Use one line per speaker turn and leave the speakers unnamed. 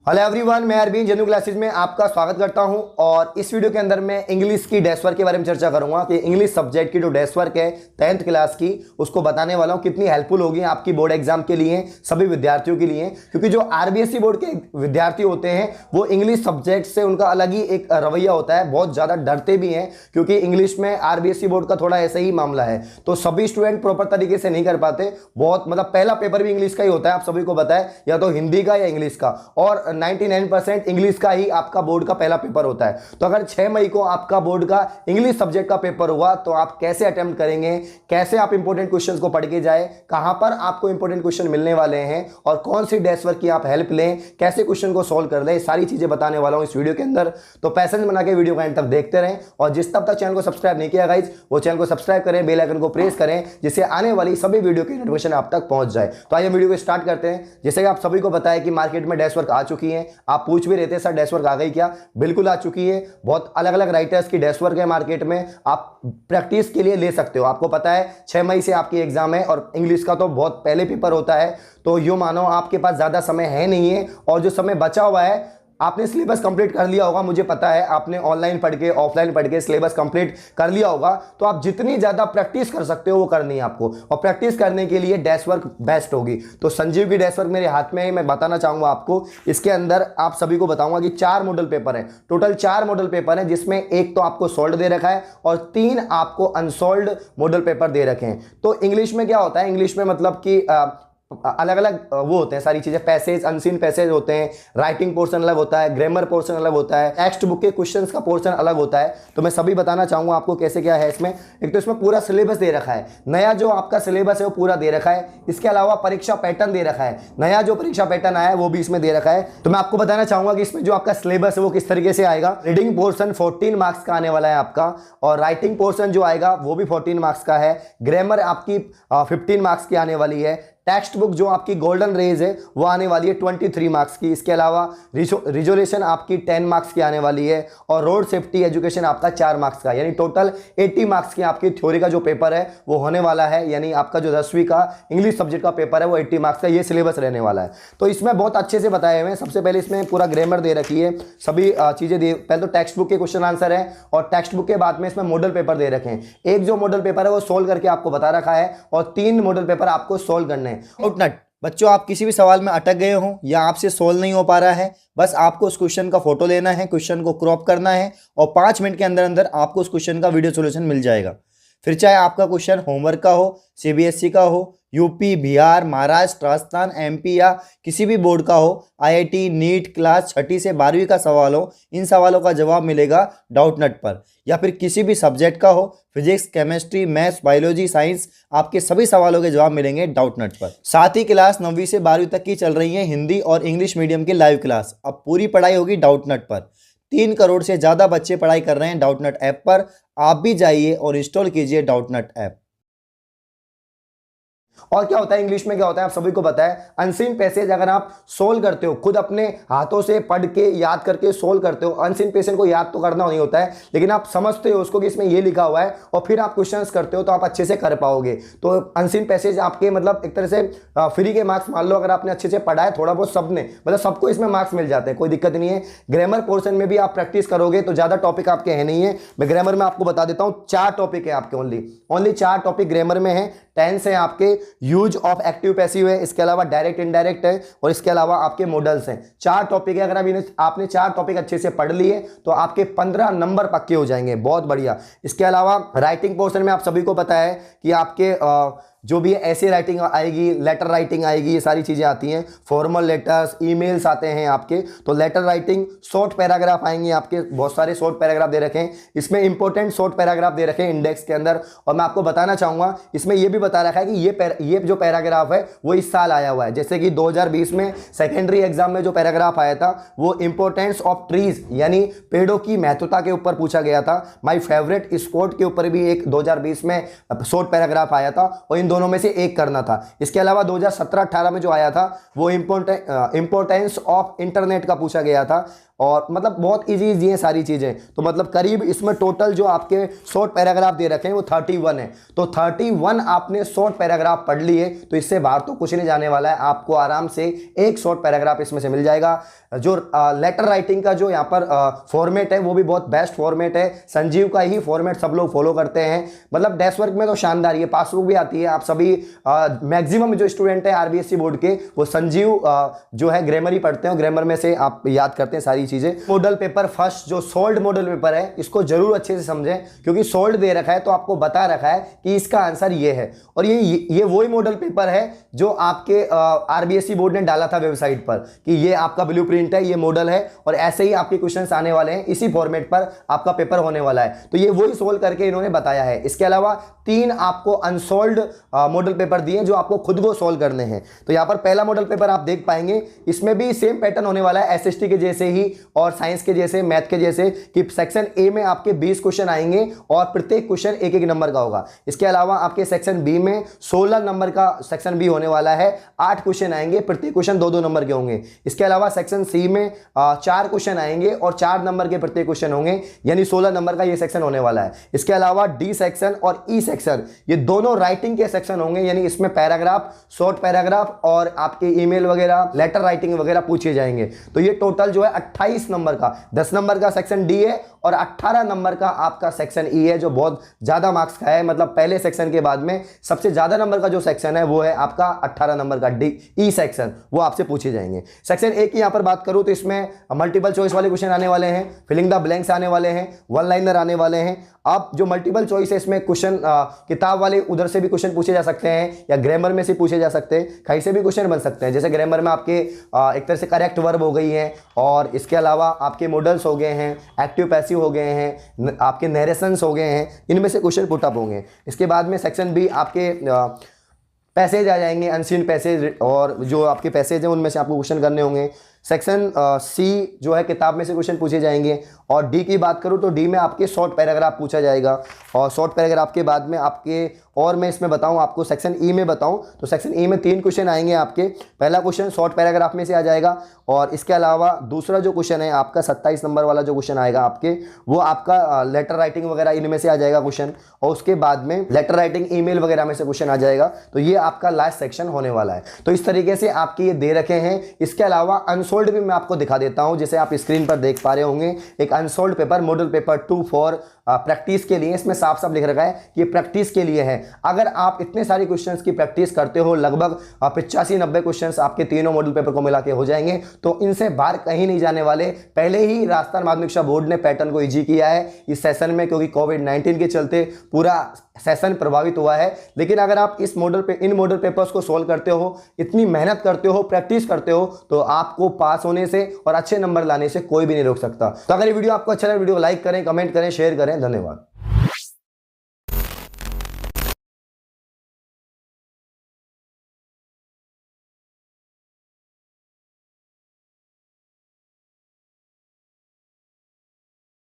Hello everyone, मैं अरविंद जनु classes में आपका स्वागत करता हूं। और इस वीडियो के अंदर मैं इंग्लिश की डेस्क वर्क के बारे में चर्चा करूंगा कि इंग्लिश सब्जेक्ट की जो डेस्क वर्क है 10th क्लास की, उसको बताने वाला हूं कितनी हेल्पफुल होगी आपकी बोर्ड एग्जाम के लिए, सभी विद्यार्थियों के लिए। क्योंकि जो आरबीएसई बोर्ड के विद्यार्थी होते हैं वो इंग्लिश सब्जेक्ट से उनका अलग ही एक रवैया होता है, बहुत ज़्यादा डरते भी हैं क्योंकि इंग्लिश में आरबीएसई बोर्ड का थोड़ा ऐसा ही मामला है। तो सभी स्टूडेंट प्रॉपर तरीके से नहीं कर पाते, बहुत मतलब पहला पेपर भी इंग्लिश का ही होता है, आप सभी को पता है, या तो हिंदी का या इंग्लिश का, और 99% इंग्लिश का ही आपका बोर्ड का पहला पेपर होता है। तो अगर 6 मई को आपका बोर्ड का इंग्लिश सब्जेक्ट का पेपर हुआ तो आप कैसे अटेम्प्ट करेंगे, कैसे आप इंपॉर्टेंट क्वेश्चंस को पढ़ के जाए, कहां पर आपको इंपॉर्टेंट क्वेश्चन मिलने वाले हैं और कौन सी डेस्क वर्क की आप हेल्प लें, कैसे क्वेश्चन को सॉल्व कर दें, सारी चीजें बताने वाला हूं इस वीडियो के अंदर। तो पैसेंस बना के वीडियो को एंड तक देखते रहें। और जिस तब तक चैनल को सब्सक्राइब नहीं किया गाइज, वो चैनल को सब्सक्राइब करें, बेल आइकन को प्रेस करें, जिससे आने वाली सभी वीडियो की नोटिफिकेशन आप तक पहुंच जाए। तो आइए वीडियो को स्टार्ट करते हैं। जैसे कि आप सभी को बताया कि मार्केट में डेस्क वर्क आ चुकी है, आप पूछ भी रहते हैं सर डेस्क वर्क आ गई क्या? बिल्कुल आ चुकी है। बहुत अलग अलग राइटर्स की डेस्क वर्क है मार्केट में, आप प्रैक्टिस के लिए ले सकते हो। आपको पता है 6 मई से आपकी एग्जाम है और इंग्लिश का तो बहुत पहले पेपर होता है। तो यूं मानो आपके पास ज्यादा समय है नहीं है, और जो समय बचा हुआ है आपने सिलेबस कंप्लीट कर लिया होगा, मुझे पता है आपने ऑनलाइन पढ़ के ऑफलाइन पढ़ के सिलेबस कंप्लीट कर लिया होगा। तो आप जितनी ज्यादा प्रैक्टिस कर सकते हो वो करनी है आपको, और प्रैक्टिस करने के लिए डेस्क वर्क बेस्ट होगी। तो संजीव की डेस्क वर्क मेरे हाथ में है, मैं बताना चाहूंगा आपको। इसके अंदर आप सभी को बताऊंगा कि 4 मॉडल पेपर है, टोटल 4 मॉडल पेपर है, जिसमें एक तो आपको सोल्व दे रखा है और 3 आपको अनसोल्व मॉडल पेपर दे रखे हैं। तो इंग्लिश में क्या होता है, इंग्लिश में मतलब कि अलग अलग वो होते हैं सारी चीजें, पैसेज, अनसीन पैसेज होते हैं, राइटिंग पोर्शन अलग होता है, ग्रामर पोर्शन अलग होता है, टेक्स्ट बुक के क्वेश्चंस का पोर्शन अलग होता है। तो मैं सभी बताना चाहूंगा आपको कैसे क्या है इसमें। एक तो इसमें पूरा सिलेबस दे रखा है, नया जो आपका सिलेबस है वो पूरा दे रखा है। इसके अलावा परीक्षा पैटर्न दे रखा है, नया जो परीक्षा पैटर्न आया है वो भी इसमें दे रखा है। तो मैं आपको बताना चाहूंगा कि इसमें जो आपका सिलेबस है वो किस तरीके से आएगा। रीडिंग पोर्शन 14 मार्क्स का आने वाला है आपका, और राइटिंग पोर्शन जो आएगा वो भी 14 मार्क्स का है। ग्रामर आपकी 15 मार्क्स की आने वाली है। टेक्स्ट बुक जो आपकी गोल्डन रेज है वो आने वाली है 23 मार्क्स की। इसके अलावा रिजोल्यूशन आपकी 10 मार्क्स की आने वाली है, और रोड सेफ्टी एजुकेशन आपका 4 मार्क्स का, यानी टोटल 80 मार्क्स की आपकी थ्योरी का जो पेपर है वो होने वाला है। यानी आपका जो 10वीं का इंग्लिश सब्जेक्ट का पेपर है वो 80 मार्क्स का ये सिलेबस रहने वाला है। तो इसमें बहुत अच्छे से बताए हुए हैं। सबसे पहले इसमें पूरा ग्रामर दे रखी है, सभी चीजें दे। पहले तो टेक्स्ट बुक के क्वेश्चन आंसर है, और टेक्स्ट बुक के बाद में इसमें मॉडल पेपर दे रखे हैं। एक जो मॉडल पेपर है वो सोल्व करके आपको बता रखा है, और 3 मॉडल पेपर आपको सोल्व करने हैं। आउटनट बच्चों, आप किसी भी सवाल में अटक गए हो या आपसे सोल्व नहीं हो पा रहा है, बस आपको उस क्वेश्चन का फोटो लेना है, क्वेश्चन को क्रॉप करना है, और 5 मिनट के अंदर अंदर आपको उस क्वेश्चन का वीडियो सॉल्यूशन मिल जाएगा। फिर चाहे आपका क्वेश्चन होमवर्क का हो, सीबीएसई का हो, यूपी, बिहार, महाराष्ट्र, राजस्थान, एमपी या किसी भी बोर्ड का हो, आईआईटी, नीट, क्लास 6ठी से 12वीं का सवाल हो, इन सवालों का जवाब मिलेगा डाउटनट पर। या फिर किसी भी सब्जेक्ट का हो, physics, chemistry, maths, biology, science, आपके सभी सवालों के जवाब मिलेंगे डाउटनट पर। साथ ही क्लास 9वीं से 12वीं तक की चल रही है हिंदी और इंग्लिश मीडियम की लाइव क्लास, अब पूरी पढ़ाई होगी डाउटनट पर। 3 करोड़ से ज़्यादा बच्चे पढ़ाई कर रहे हैं डाउटनट ऐप पर। आप भी जाइए और इंस्टॉल कीजिए डाउटनट ऐप। और क्या होता है इंग्लिश में, क्या होता है आप सभी को पता है, अनसीन पैसेज अगर आप सोल्व करते हो, खुद अपने हाथों से पढ़ के याद करके सोल्व करते हो, अनसीन पैसेज को याद तो करना नहीं होता है, लेकिन आप समझते हो उसको कि इसमें ये लिखा हुआ है, और फिर आप क्वेश्चंस करते हो तो आप अच्छे से कर पाओगे। तो अनसीन पैसेज आपके मतलब एक तरह से फ्री के मार्क्स मान लो, अगर आपने अच्छे से पढ़ा है थोड़ा बहुत, सबने मतलब सबको इसमें मार्क्स मिल जाते हैं, कोई दिक्कत नहीं है। ग्रामर पोर्शन में भी आप प्रैक्टिस करोगे तो ज्यादा टॉपिक आपके है नहीं है। मैं ग्रामर में आपको बता देता हूँ, 4 टॉपिक है आपके, ओनली 4 टॉपिक ग्रामर में है। टेंस है आपके, यूज ऑफ एक्टिव पैसिव है, इसके अलावा डायरेक्ट इनडायरेक्ट है, और इसके अलावा आपके मॉडल्स हैं। 4 टॉपिक है। अगर आपने 4 टॉपिक अच्छे से पढ़ लिए तो आपके 15 नंबर पक्के हो जाएंगे, बहुत बढ़िया। इसके अलावा राइटिंग पोर्शन में आप सभी को पता है कि आपके जो भी ऐसे राइटिंग आएगी, लेटर राइटिंग आएगी, ये सारी चीज़ें आती हैं। फॉर्मल लेटर्स, ईमेल्स आते हैं आपके, तो लेटर राइटिंग, शॉर्ट पैराग्राफ आएंगे आपके, बहुत सारे शॉर्ट पैराग्राफ दे रखे हैं इसमें, इंपॉर्टेंट शॉर्ट पैराग्राफ दे रखे हैं इंडेक्स के अंदर। और मैं आपको बताना चाहूँगा इसमें ये भी बता रखा है कि ये जो पैराग्राफ है वो इस साल आया हुआ है। जैसे कि 2020 में सेकेंडरी एग्जाम में जो पैराग्राफ आया था वो इंपॉर्टेंस ऑफ ट्रीज, यानी पेड़ों की महत्वता के ऊपर पूछा गया था। माई फेवरेट स्पोर्ट के ऊपर भी एक 2020 में शॉर्ट पैराग्राफ आया था, और इन दोनों में से एक करना था। इसके अलावा 2017-18 में जो आया था वो इंपॉर्टेंस ऑफ इंटरनेट का पूछा गया था, और मतलब बहुत इजी है सारी चीज़ें। तो मतलब करीब इसमें टोटल जो आपके शॉर्ट पैराग्राफ दे रखे हैं वो 31 है। तो 31 आपने शॉर्ट पैराग्राफ पढ़ लिए तो इससे बाहर तो कुछ नहीं जाने वाला है, आपको आराम से एक शॉर्ट पैराग्राफ इसमें से मिल जाएगा। जो लेटर राइटिंग का जो यहाँ पर फॉर्मेट है वो भी बहुत बेस्ट फॉर्मेट है, संजीव का ही फॉर्मेट सब लोग फॉलो करते हैं। मतलब डेस्क वर्क में तो शानदार, ये पासबुक भी आती है। आप सभी मैक्सिमम जो स्टूडेंट है आरबीएससी बोर्ड के वो संजीव जो है ग्रामर ही पढ़ते हैं, ग्रामर में से आप याद करते हैं सारी चीजें। मॉडल पेपर फर्स्ट जो सोल्ड मॉडल पेपर है इसको जरूर अच्छे से समझें, क्योंकि सोल्ड दे रखा है तो आपको बता रखा है कि इसका आंसर ये है। और ये वही मॉडल पेपर है जो आपके आरबीएससी बोर्ड ने डाला था वेबसाइट पर कि ये आपका ब्लूप्रिंट है, ये मॉडल है, और ऐसे ही आपके क्वेश्चंस आने वाले हैं, इसी फॉर्मेट पर आपका पेपर होने वाला है। तो ये वही सोल्व करके इन्होंने बताया है। इसके अलावा 3 आपको अनसोल्ड मॉडल पेपर दिए जो आपको खुद को सोल्व करने हैं। तो यहां पर पहला मॉडल पेपर आप देख पाएंगे, इसमें भी सेम पैटर्न होने वाला है एसएसटी के जैसे ही और साइंस के जैसे, मैथ के जैसे, कि सेक्शन ए में आपके 20 क्वेश्चन आएंगे और प्रत्येक क्वेश्चन एक नंबर का होगा। इसके अलावा आपके सेक्शन बी में 16 नंबर का सेक्शन बी होने वाला है, 8 क्वेश्चन आएंगे, प्रत्येक क्वेश्चन 2-2 नंबर के होंगे। इसके अलावा सेक्शन सी में 4 क्वेश्चन आएंगे और 4 नंबर के प्रत्येक क्वेश्चन होंगे, यानी 16 नंबर का ये सेक्शन होने वाला है। इसके अलावा डी सेक्शन और ई सेक्शन ये दोनों राइटिंग के सेक्शन होंगे, यानी इसमें पैराग्राफ, शॉर्ट पैराग्राफ और आपके ईमेल वगैरह, लेटर राइटिंग वगैरह पूछे जाएंगे। तो ये टोटल जो है 28 नंबर का, 10 नंबर का सेक्शन डी है और 18 नंबर का आपका सेक्शन ई है, जो बहुत ज्यादा मार्क्स का है। मतलब पहले सेक्शन के बाद में सबसे ज्यादा नंबर का जो सेक्शन है वो है आपका 18 नंबर का डी ई सेक्शन, वो आपसे पूछे जाएंगे। सेक्शन ए की यहां पर बात करूं तो इसमें मल्टीपल चॉइस वाले क्वेश्चन आने वाले हैं, फिलिंग द ब्लैंक्स आने वाले हैं, वन लाइनर आने वाले हैं। अब जो मल्टीपल चॉइस है इसमें क्वेश्चन किताब वाले उधर से भी क्वेश्चन पूछे जा सकते हैं या ग्रामर में से पूछे जा सकते हैं, कहीं से भी क्वेश्चन बन सकते हैं। जैसे ग्रामर में आपके एक तरह से करेक्ट वर्ब हो गई है, और इसके अलावा आपके मॉडल्स हो गए हैं, एक्टिव पैसिव हो गए हैं, आपके नरेशंस हो गए हैं, इनमें से क्वेश्चन पुट अप होंगे। इसके बाद में सेक्शन बी आपके पैसेज आ जाएंगे, अनसीन पैसेज, और जो आपके पैसेज हैं उनमें से आपको क्वेश्चन करने होंगे। सेक्शन सी जो है किताब में से क्वेश्चन पूछे जाएंगे। और डी की बात करूं तो डी में आपके शॉर्ट पैराग्राफ पूछा जाएगा, और शॉर्ट पैराग्राफ के बाद में आपके, और मैं इसमें बताऊं आपको सेक्शन ई में बताऊं तो सेक्शन ई में 3 क्वेश्चन आएंगे आपके। पहला क्वेश्चन शॉर्ट पैराग्राफ में से आ जाएगा, और इसके अलावा दूसरा जो क्वेश्चन है आपका 27 नंबर वाला जो क्वेश्चन आएगा आपके, वो आपका लेटर राइटिंग वगैरह इनमें से आ जाएगा क्वेश्चन, और उसके बाद में लेटर राइटिंग ईमेल वगैरह में से क्वेश्चन आ जाएगा। तो ये आपका लास्ट सेक्शन होने वाला है। तो इस तरीके से आपके ये दे रखे हैं। इसके अलावा अनसोल्ड भी मैं आपको दिखा देता हूं, जैसे आप स्क्रीन पर देख पा रहे होंगे, एक unsold paper model paper 2 for practice के लिए, इसमें साफ साफ लिख रखा है ये प्रैक्टिस के लिए है। अगर आप इतने सारे क्वेश्चंस की प्रैक्टिस करते हो, लगभग 85-90 क्वेश्चंस आपके तीनों मॉडल पेपर को मिला के हो जाएंगे, तो इनसे बाहर कहीं नहीं जाने वाले। पहले ही राजस्थान माध्यमिक शिक्षा बोर्ड ने पैटर्न को इजी किया है इस सेशन में, क्योंकि कोविड-19 के चलते पूरा सेशन प्रभावित हुआ है। लेकिन अगर आप इस मॉडल पे इन मॉडल पेपर्स को सोल्व करते हो, इतनी मेहनत करते हो, प्रैक्टिस करते हो, तो आपको पास होने से और अच्छे नंबर लाने से कोई भी नहीं रोक सकता। तो अगर ये वीडियो आपको अच्छा लगे, वीडियो को लाइक करें, कमेंट करें, शेयर करें। धन्यवाद।